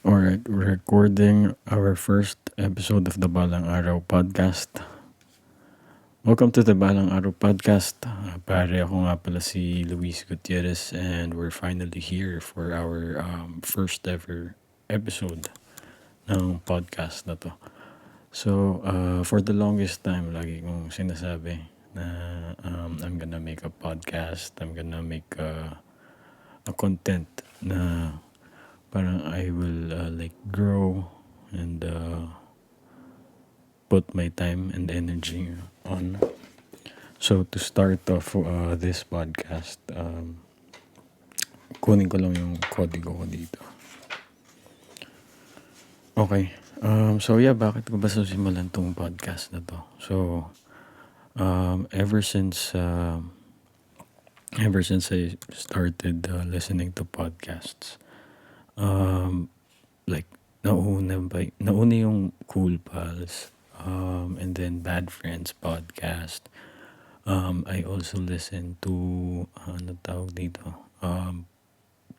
Alright, we're recording our first episode of the Balang Araw Podcast. Welcome to the Balang Araw Podcast. Pare, ako nga pala si Luis Gutierrez and we're finally here for our first ever episode ng podcast na to. So, for the longest time, lagi kong sinasabi na I'm gonna make a podcast. I'm gonna make a content na parang I will grow and put my time and energy on. So to start off this podcast, kunin ko lang yung kodigo ko dito. Okay. So yeah, bakit ko ba simulan tong podcast na to? So ever since I started listening to podcasts, like nauna yung Cool Pals, and then Bad Friends podcast. I also listen to ano tawag dito,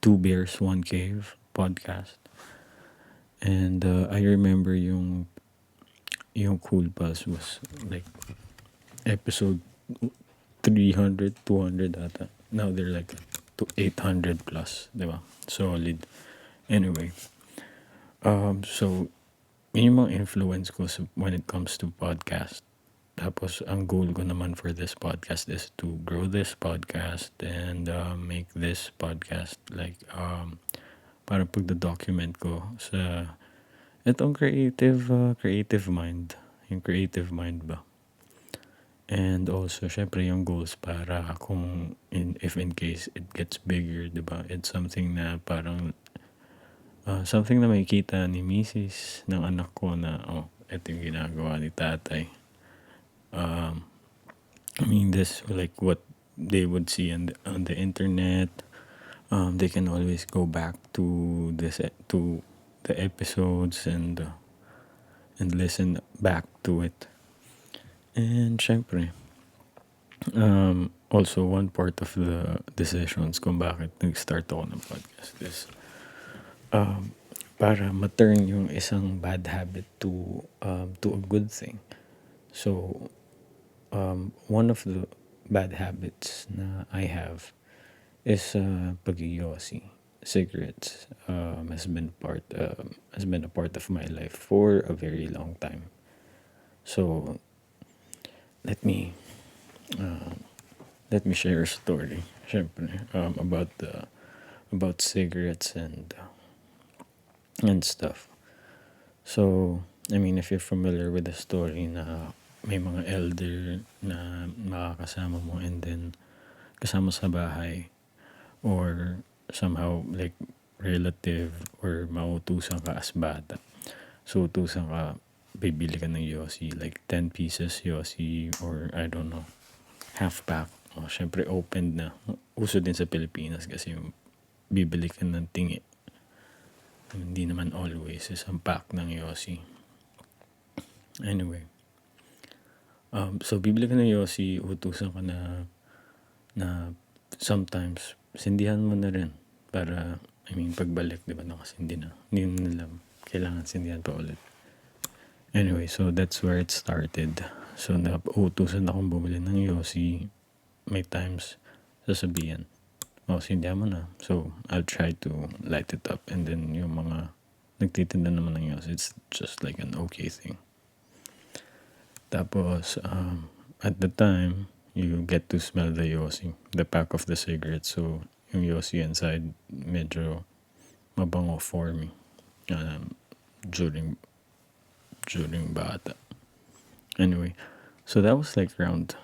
Two Bears One Cave podcast, and I remember yung Cool Pals was like episode 300, 200 ata. Now they're like to 800 plus, diba? Solid. Anyway, so yun yung mga influence ko when it comes to podcast. Tapos, ang goal ko naman for this podcast is to grow this podcast and make this podcast like para pagda-document ko sa itong creative mind. Yung creative mind ba? And also, syempre yung goals para kung if in case it gets bigger, diba? It's something na parang something na makikita ni misis ng anak ko na ito yung ginagawa ni tatay. I mean, this like what they would see on the internet. They can always go back to to the episodes and listen back to it. And syempre, also one part of the decisions kung bakit nag-start ako ng podcast is para ma-turn yung isang bad habit to a good thing. So one of the bad habits na I have is pag-yosi. Cigarettes has been a part of my life for a very long time. So let me share a story, syempre, about cigarettes and stuff. So I mean, if you're familiar with the story na may mga elder na makakasama mo and then kasama sa bahay or somehow like relative or mautusan ka as bata. So utusan ka, bibili ka ng yosi, like 10 pieces yosi or I don't know, half pack. Syempre opened na. Uso din sa Pilipinas kasi yung bibili ka ng tingi. Hindi naman always isang pack ng yosi. Anyway, so bibili ka ng yosi, utusan ka na sometimes sindihan mo na rin para, I mean, pagbalik, di ba, nakasindi na. Hindi mo nila kailangan sindihan pa ulit. Anyway, so that's where it started. So, utusan akong bumili ng yosi. May times, sasabihan, sindihan mo na. So, I'll try to light it up. And then, yung mga nagtitinda naman ng yosi, it's just like an okay thing. Tapos, at the time, you get to smell the yosi, the pack of the cigarette. So, yung yosi inside, medyo mabango for me during bata. Anyway, so that was like around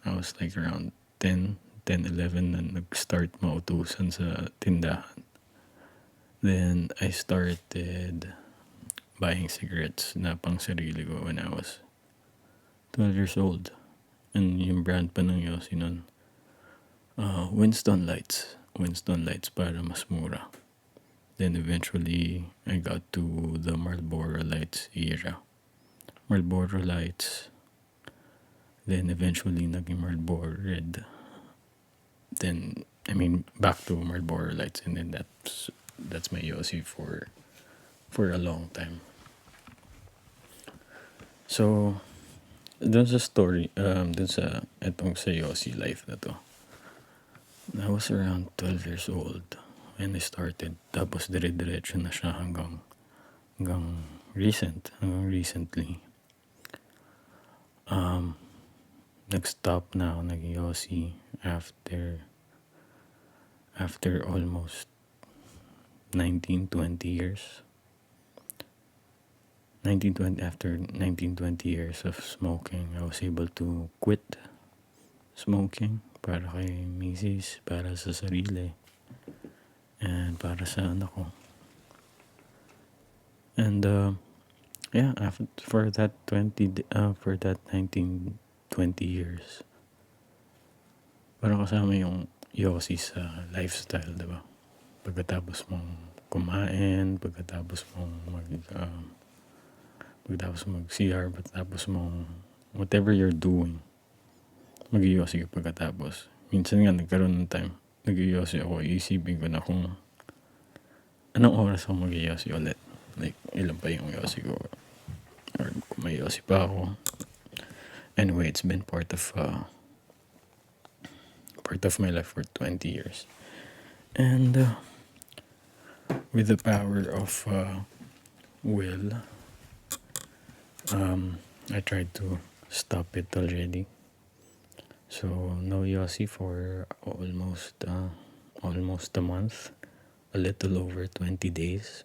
10, 11 na nag-start mautusan sa tindahan. Then, I started buying cigarettes na pang sarili ko when I was 12 years old. And yung brand pa ng yosi nun, Winston Lights para mas mura. Then eventually I got to the Marlboro Lights era. Marlboro Lights, then eventually naging Marlboro Red. Then I mean back to Marlboro Lights, and then that's my yosi for for a long time. So, dun sa story, dun sa, etong sa Yossi life na to, I was around 12 years old when I started. Tapos dire-diretso na siya hanggang hanggang recently. Nag-stop na ako nag-Yossi after almost 19-20 years. 19-20 years of smoking, I was able to quit smoking para kay misis, para sa sarili, and para sa anak ko. And yeah, for that 19-20 years, parang kasama yung Yossi sa lifestyle, diba? Pagkatapos mong kumain, pagkatapos mong mag-CR, pagkatapos mong whatever you're doing, mag-Yossi ka pagkatapos. Minsan nga nagkaroon ng time, nag-Yossi ako, iisipin ko na kung anong oras ako mag-Yossi ulit. Like, ilan pa yung Yossi ko, or kung may Yossi pa ako. Anyway, it's been part of my life for 20 years. And with the power of will, I tried to stop it already. So no Yossi for almost a month, a little over 20 days.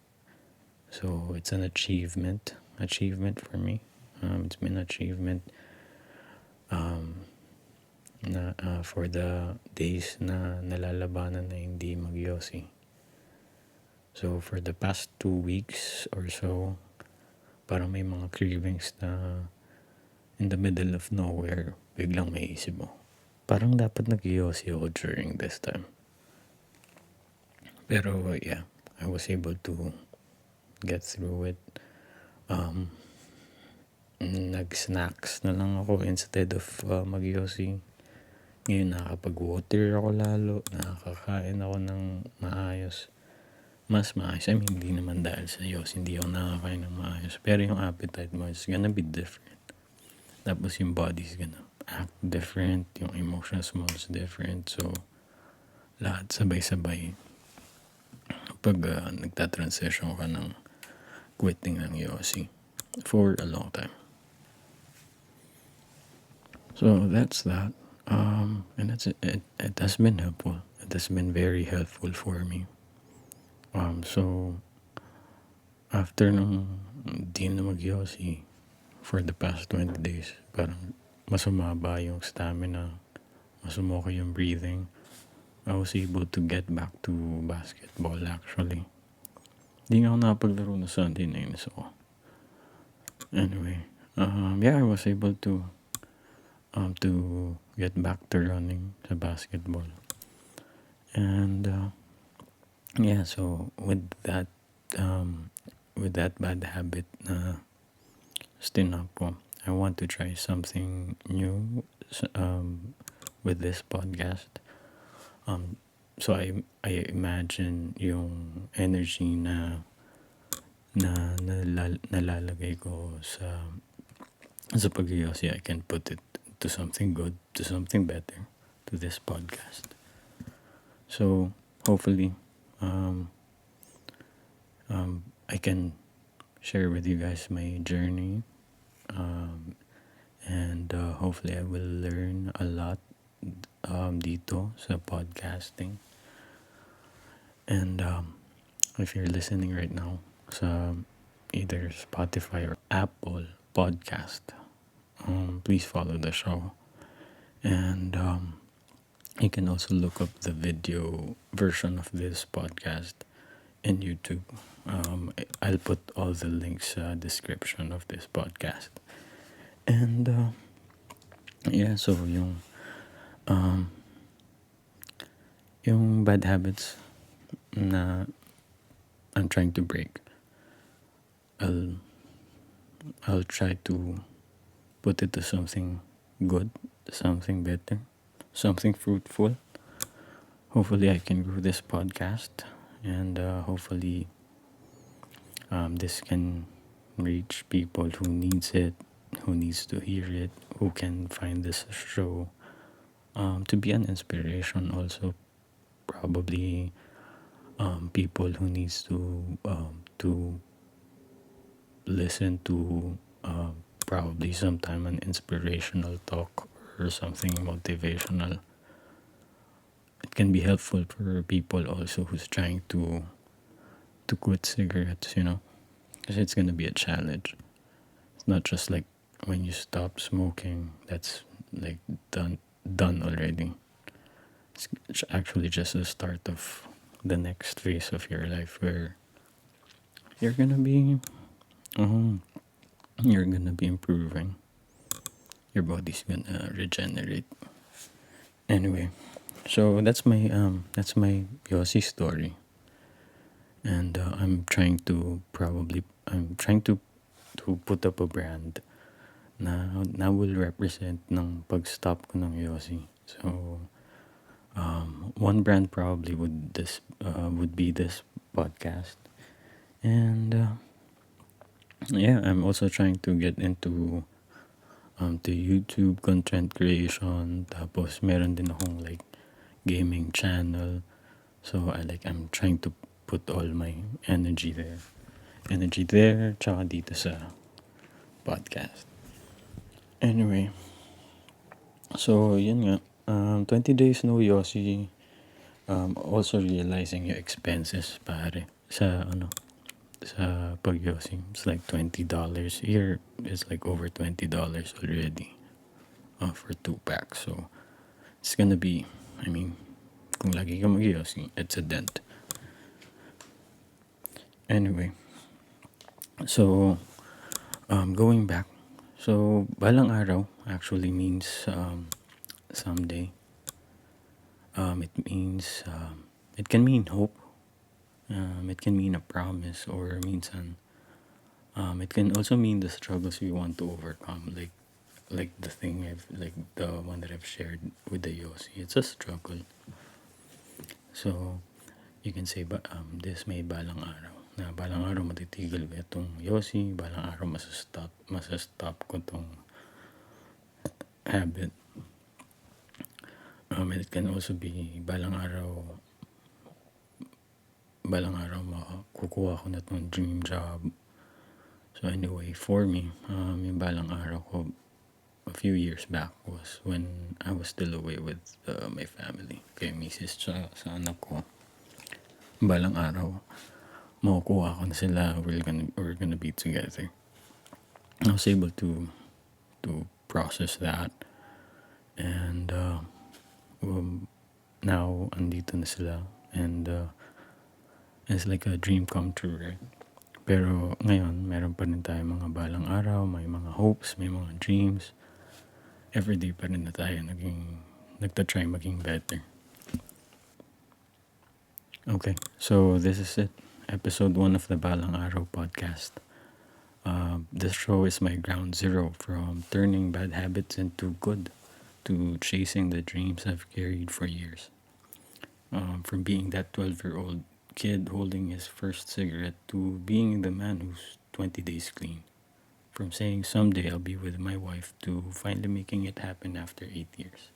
So it's an achievement for me. It's been an achievement for the days na nalalabanan na hindi mag-Yossi. So for the past 2 weeks or so, parang may mga cravings na in the middle of nowhere, biglang may isip mo, parang dapat nag-Yossi ako during this time. Pero yeah, I was able to get through it. Nag-snacks na lang ako instead of mag-Yossi. Ngayon nakakapag-water ako lalo, nakakain ako ng mas maayos. I mean, hindi naman dahil sa Yossi, hindi ako nakakain ng maayos. Pero yung appetite mo is gonna be different. Tapos yung body is gonna act different, yung emotions mo is different. So, lahat sabay-sabay. Pag nagta-transition ka ng quitting ng Yossi for a long time. So, that's that. And it has been helpful. It has been very helpful for me. So, after nung di na mag-Yossi for the past 20 days, parang mas umaba yung stamina, mas umokay yung breathing. I was able to get back to basketball actually. Di nga ako nakapaglaro na Sunday, nainis ako. Anyway, yeah, I was able to get back to running sa basketball. And yeah, so with that bad habit na stinap ko, I want to try something new with this podcast. So I imagine yung energy na nalalagay ko sa pag-Yossi, I can put it to something good, to something better, to this podcast. So hopefully I can share with you guys my journey, and hopefully I will learn a lot dito sa podcasting. And if you're listening right now sa either Spotify or Apple Podcast, please follow the show. And you can also look up the video version of this podcast in YouTube. I'll put all the links description of this podcast. And yeah, so yung bad habits na I'm trying to break, I'll try to put it to something good, something better, something fruitful. Hopefully I can grow this podcast, and hopefully This can reach people who needs it, who needs to hear it, who can find this show to be an inspiration also, probably people who needs to listen to probably sometime an inspirational talk or something motivational. It can be helpful for people also who's trying to quit cigarettes, because it's gonna be a challenge. It's not just like when you stop smoking, that's like done already. It's actually just the start of the next phase of your life where you're gonna be um, you're gonna be improving. Your body's gonna regenerate. Anyway, so that's my Yossi story, and I'm trying to put up a brand na will represent ng pag-stop ko ng Yossi. So one brand probably would be this podcast, and yeah, I'm also trying to get into to YouTube content creation. Tapos meron din akong like gaming channel. So I'm trying to put all my energy there. Energy there, tsaka dito sa podcast. Anyway, so yun nga. 20 days no Yossi. Also realizing your expenses, pare. Sa pag-Yossi. It's like $20. Here, it's like over $20 already for 2 packs. So, it's gonna be, I mean, kung lagi ka mag-Yossi, it's a dent. Anyway, so going back, so Balang Araw actually means someday. It can mean hope. It can mean a promise, or minsan, it can also mean the struggles we want to overcome. Like the one that I've shared with the Yossi. It's a struggle. So you can say this may balang araw. Na balang araw matitigil ko itong Yossi, balang araw masastop ko tong habit. It can also be balang araw makukuha ko na tong dream job. So anyway, for me, yung balang araw ko a few years back was when I was still away with my family. Kay misis sa anak ko. Balang araw, makukuha ko na sila. We're gonna be together. I was able to process that, and now andito na sila, and it's like a dream come true, right? Pero ngayon, meron pa rin tayo mga balang araw, may mga hopes, may mga dreams. Everyday pa rin na tayo nagtatry maging better. Okay, so this is it. Episode 1 of the Balang Araw Podcast. This show is my ground zero from turning bad habits into good to chasing the dreams I've carried for years. From being that 12-year-old kid holding his first cigarette to being the man who's 20 days clean. From saying someday I'll be with my wife to finally making it happen after 8 years.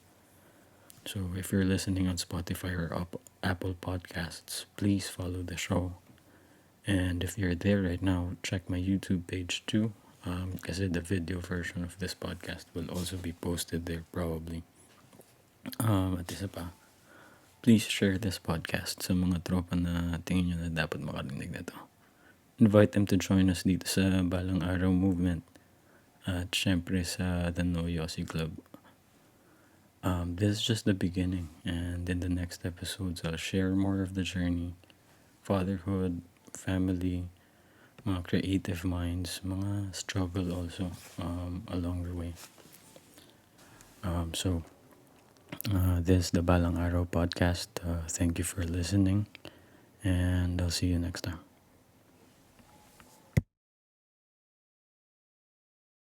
So if you're listening on Spotify or Apple Podcasts, please follow the show. And if you're there right now, check my YouTube page too. Kasi the video version of this podcast will also be posted there probably. At isa pa, please share this podcast sa mga tropa na tingin nyo na dapat makarinig na to. Invite them to join us dito sa Balang Araw movement. At syempre sa the No Yosi Club. This is just the beginning, and in the next episodes, I'll share more of the journey, fatherhood, family, mga creative minds, mga struggle also along the way. So, this is the Balang Araw Podcast. Thank you for listening, and I'll see you next time.